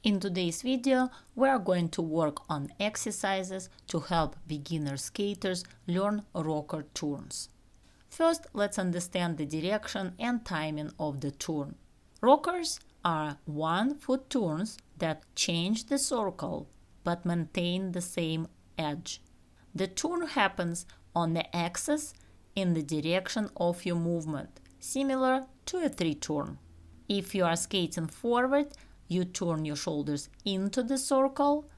In today's video, we are going to work on exercises to help beginner skaters learn rocker turns. First, let's understand the direction and timing of the turn. Rockers are one-foot turns that change the circle but maintain the same edge. The turn happens on the axis in the direction of your movement, similar to a three-turn. If you are skating forward, you turn your shoulders into the circle.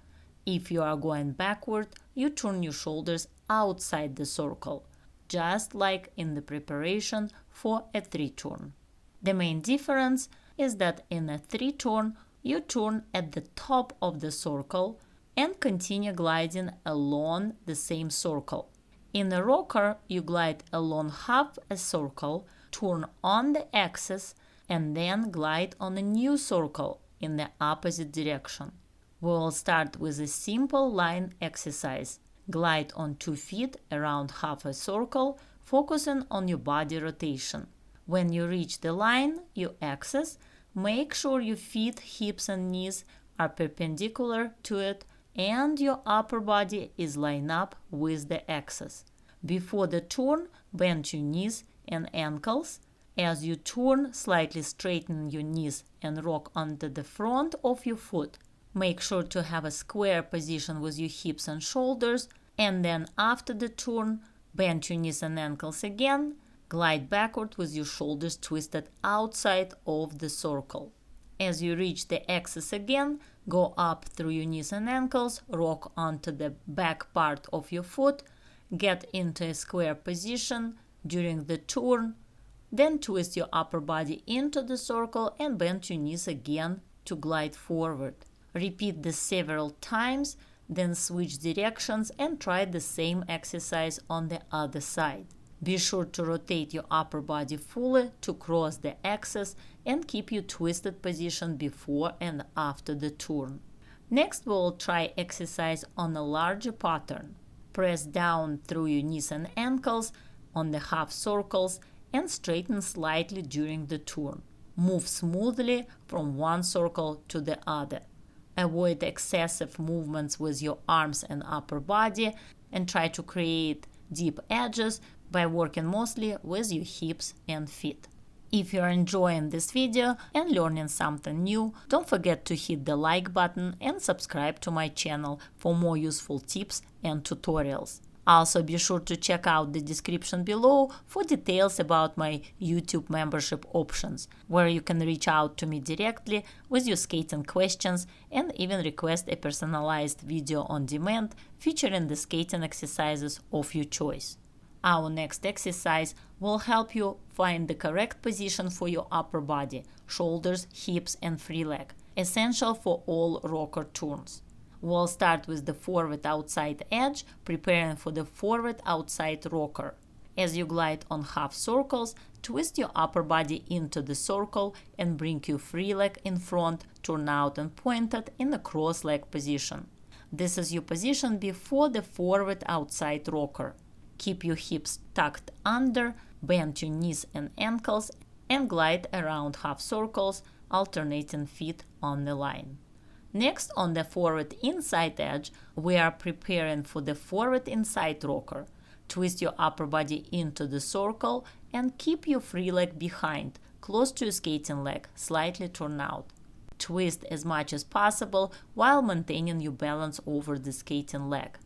If you are going backward, you turn your shoulders outside the circle, just like in the preparation for a three-turn. The main difference is that in a three-turn, you turn at the top of the circle and continue gliding along the same circle. In a rocker, you glide along half a circle, turn on the axis, and then glide on a new circle in the opposite direction. We will start with a simple line exercise. Glide on 2 feet around half a circle, focusing on your body rotation. When you reach the line, your axis, make sure your feet, hips, and knees are perpendicular to it and your upper body is lined up with the axis. Before the turn, bend your knees and ankles. As you turn, slightly straighten your knees and rock onto the front of your foot. Make sure to have a square position with your hips and shoulders, and then after the turn, bend your knees and ankles again. Glide backward with your shoulders twisted outside of the circle. As you reach the axis again, go up through your knees and ankles, rock onto the back part of your foot, get into a square position during the turn, then twist your upper body into the circle and bend your knees again to glide forward. Repeat this several times, then switch directions and try the same exercise on the other side. Be sure to rotate your upper body fully to cross the axis and keep your twisted position before and after the turn. Next, we will try exercise on a larger pattern. Press down through your knees and ankles on the half circles and straighten slightly during the turn. Move smoothly from one circle to the other. Avoid excessive movements with your arms and upper body and try to create deep edges by working mostly with your hips and feet. If you are enjoying this video and learning something new, don't forget to hit the like button and subscribe to my channel for more useful tips and tutorials. Also, be sure to check out the description below for details about my YouTube membership options, where you can reach out to me directly with your skating questions and even request a personalized video on demand featuring the skating exercises of your choice. Our next exercise will help you find the correct position for your upper body, shoulders, hips, and free leg, essential for all rocker turns. We'll start with the forward outside edge, preparing for the forward outside rocker. As you glide on half circles, twist your upper body into the circle and bring your free leg in front, turn out and pointed in a cross leg position. This is your position before the forward outside rocker. Keep your hips tucked under, bend your knees and ankles, and glide around half circles, alternating feet on the line. Next, on the forward inside edge, we are preparing for the forward inside rocker. Twist your upper body into the circle and keep your free leg behind, close to your skating leg, slightly turn out. Twist as much as possible while maintaining your balance over the skating leg.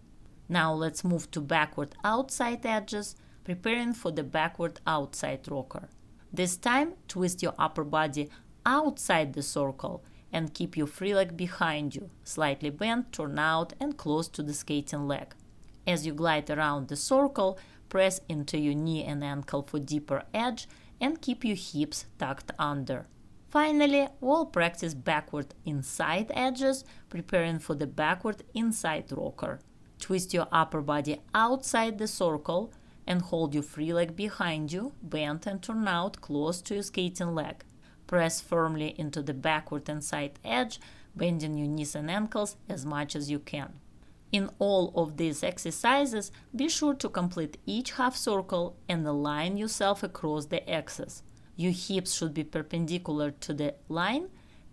Now let's move to backward outside edges, preparing for the backward outside rocker. This time, twist your upper body outside the circle and keep your free leg behind you, slightly bent, turn out, and close to the skating leg. As you glide around the circle, press into your knee and ankle for deeper edge and keep your hips tucked under. Finally, we'll practice backward inside edges, preparing for the backward inside rocker. Twist your upper body outside the circle and hold your free leg behind you, bend and turn out close to your skating leg. Press firmly into the backward inside edge, bending your knees and ankles as much as you can. In all of these exercises, be sure to complete each half circle and align yourself across the axis. Your hips should be perpendicular to the line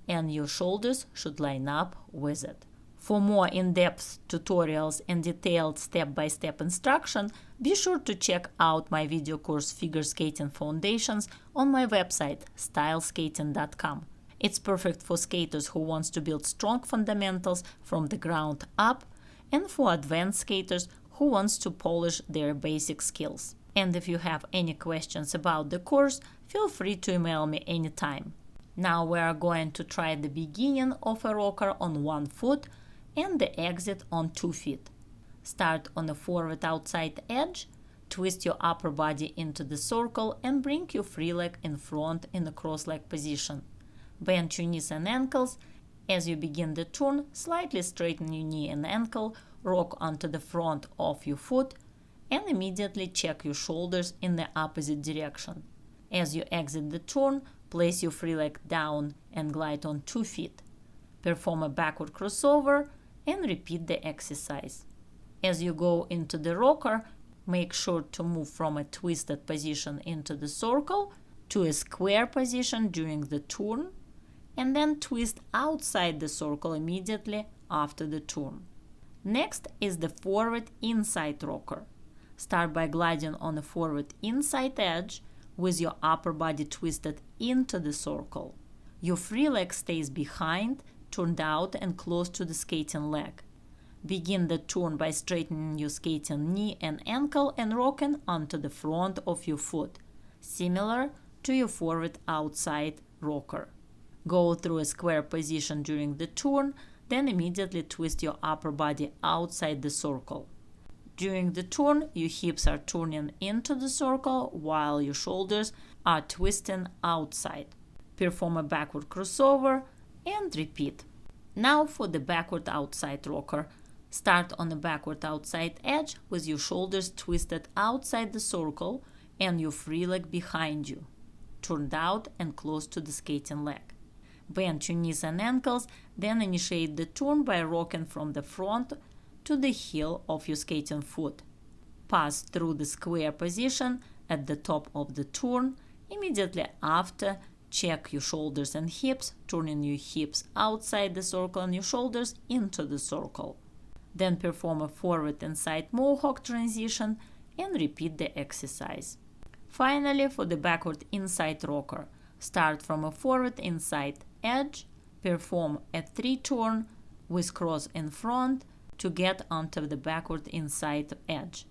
and your shoulders should line up with it. For more in-depth tutorials and detailed step-by-step instruction, be sure to check out my video course Figure Skating Foundations on my website styleskating.com. It's perfect for skaters who want to build strong fundamentals from the ground up and for advanced skaters who want to polish their basic skills. And if you have any questions about the course, feel free to email me anytime. Now we are going to try the beginning of a rocker on 1 foot and the exit on 2 feet. Start on the forward outside edge, twist your upper body into the circle and bring your free leg in front in a cross-leg position. Bend your knees and ankles. As you begin the turn, slightly straighten your knee and ankle, rock onto the front of your foot, and immediately check your shoulders in the opposite direction. As you exit the turn, place your free leg down and glide on 2 feet. Perform a backward crossover and repeat the exercise. As you go into the rocker, make sure to move from a twisted position into the circle to a square position during the turn, and then twist outside the circle immediately after the turn. Next is the forward inside rocker. Start by gliding on the forward inside edge with your upper body twisted into the circle. Your free leg stays behind, turned out and close to the skating leg. Begin the turn by straightening your skating knee and ankle and rocking onto the front of your foot, similar to your forward outside rocker. Go through a square position during the turn, then immediately twist your upper body outside the circle. During the turn, your hips are turning into the circle while your shoulders are twisting outside. Perform a backward crossover and repeat. Now for the backward outside rocker. Start on the backward outside edge with your shoulders twisted outside the circle and your free leg behind you, turned out and close to the skating leg. Bend your knees and ankles, then initiate the turn by rocking from the front to the heel of your skating foot. Pass through the square position at the top of the turn. Immediately after, check your shoulders and hips, turning your hips outside the circle and your shoulders into the circle. Then perform a forward inside mohawk transition and repeat the exercise. Finally, for the backward inside rocker, start from a forward inside edge, perform a 3-turn with cross in front to get onto the backward inside edge.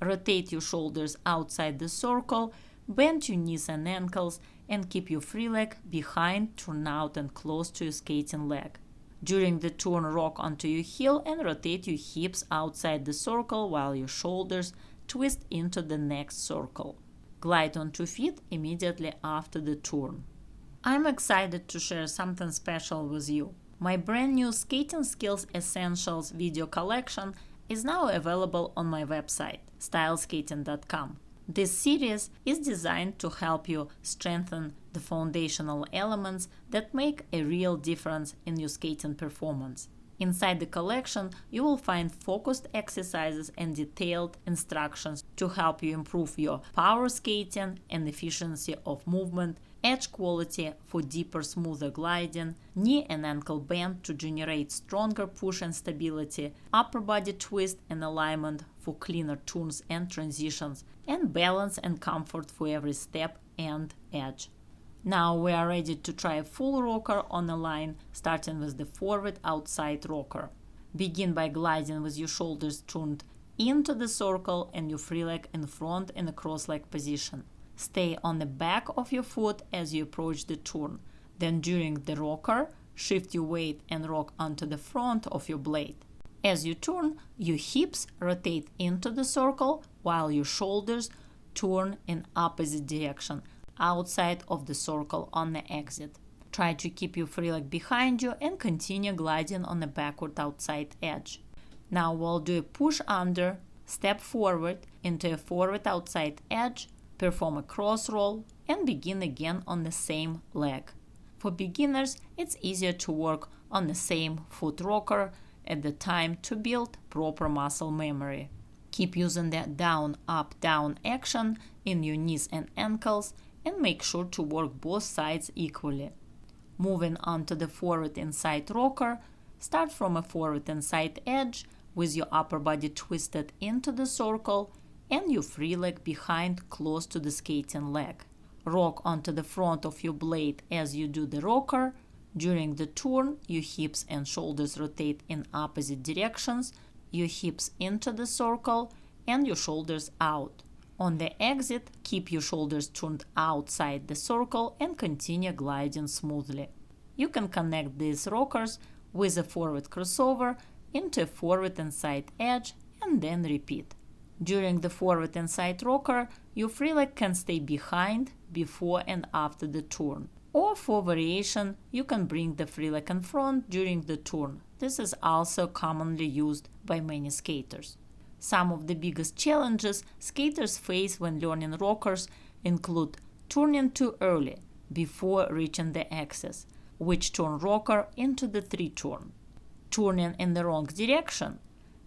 Rotate your shoulders outside the circle, bend your knees and ankles, and keep your free leg behind, turn out and close to your skating leg. During the turn, rock onto your heel and rotate your hips outside the circle while your shoulders twist into the next circle. Glide on 2 feet immediately after the turn. I'm excited to share something special with you. My brand new Skating Skills Essentials video collection is now available on my website, styleskating.com. This series is designed to help you strengthen the foundational elements that make a real difference in your skating performance. Inside the collection, you will find focused exercises and detailed instructions to help you improve your power skating and efficiency of movement, edge quality for deeper, smoother gliding, knee and ankle bend to generate stronger push and stability, upper body twist and alignment for cleaner turns and transitions, and balance and comfort for every step and edge. Now we are ready to try a full rocker on a line, starting with the forward outside rocker. Begin by gliding with your shoulders turned into the circle and your free leg in front in a cross-leg position. Stay on the back of your foot as you approach the turn. Then during the rocker, shift your weight and rock onto the front of your blade. As you turn, your hips rotate into the circle while your shoulders turn in opposite direction, outside of the circle on the exit. Try to keep your free leg behind you and continue gliding on the backward outside edge. Now we'll do a push under, step forward into a forward outside edge, perform a cross roll, and begin again on the same leg. For beginners, it's easier to work on the same foot rocker at the time to build proper muscle memory. Keep using the down, up, down action in your knees and ankles, and make sure to work both sides equally. Moving on to the forward inside rocker, start from a forward inside edge with your upper body twisted into the circle and your free leg behind close to the skating leg. Rock onto the front of your blade as you do the rocker. During the turn, your hips and shoulders rotate in opposite directions, your hips into the circle and your shoulders out. On the exit, keep your shoulders turned outside the circle and continue gliding smoothly. You can connect these rockers with a forward crossover into a forward inside edge and then repeat. During the forward inside rocker, your free leg can stay behind, before and after the turn. Or for variation, you can bring the free leg in front during the turn. This is also commonly used by many skaters. Some of the biggest challenges skaters face when learning rockers include turning too early, before reaching the axis, which turn rocker into the 3-turn. Turning in the wrong direction,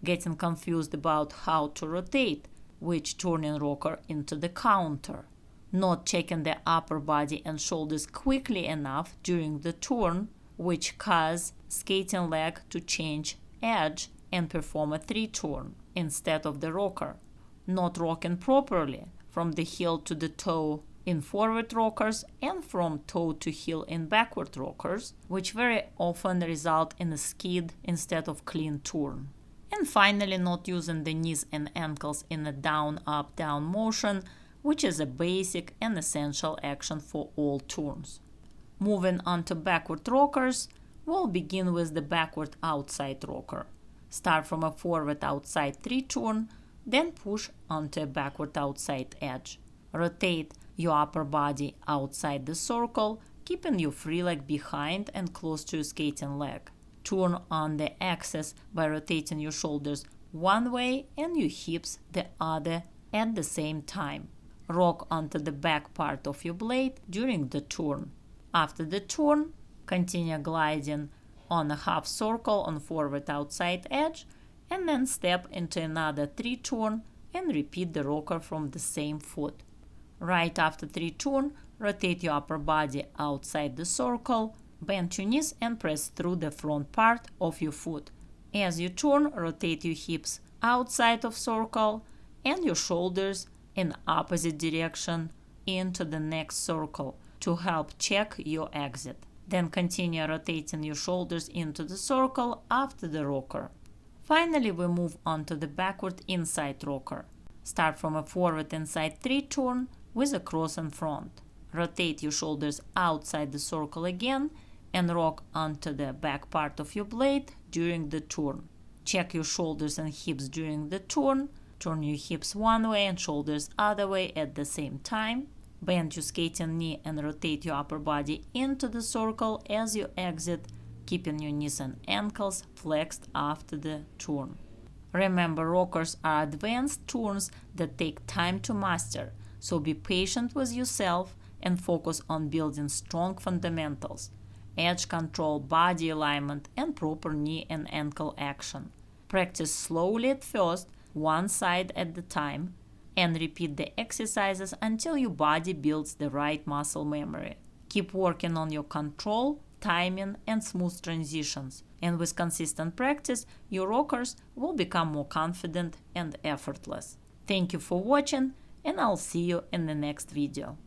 getting confused about how to rotate, which turning rocker into the counter. Not checking the upper body and shoulders quickly enough during the turn, which cause skating leg to change edge and perform a 3-turn instead of the rocker. Not rocking properly from the heel to the toe in forward rockers and from toe to heel in backward rockers, which very often result in a skid instead of clean turn. And finally, not using the knees and ankles in a down, up, down motion, which is a basic and essential action for all turns. Moving on to backward rockers, we'll begin with the backward outside rocker. Start from a forward outside 3-turn, then push onto a backward outside edge. Rotate your upper body outside the circle, keeping your free leg behind and close to your skating leg. Turn on the axis by rotating your shoulders one way and your hips the other at the same time. Rock onto the back part of your blade during the turn. After the turn, continue gliding on a half circle on forward outside edge and then step into another 3-turn and repeat the rocker from the same foot. Right after 3-turn, rotate your upper body outside the circle, bend your knees and press through the front part of your foot. As you turn, rotate your hips outside of circle and your shoulders in opposite direction into the next circle to help check your exit. Then continue rotating your shoulders into the circle after the rocker. Finally, we move on to the backward inside rocker. Start from a forward inside 3-turn with a cross in front. Rotate your shoulders outside the circle again and rock onto the back part of your blade during the turn. Check your shoulders and hips during the turn. Turn your hips one way and shoulders other way at the same time. Bend your skating knee and rotate your upper body into the circle as you exit, keeping your knees and ankles flexed after the turn. Remember, rockers are advanced turns that take time to master, so be patient with yourself and focus on building strong fundamentals, edge control, body alignment, and proper knee and ankle action. Practice slowly at first, one side at a time, and repeat the exercises until your body builds the right muscle memory. Keep working on your control, timing, and smooth transitions, and with consistent practice, your rockers will become more confident and effortless. Thank you for watching, and I'll see you in the next video.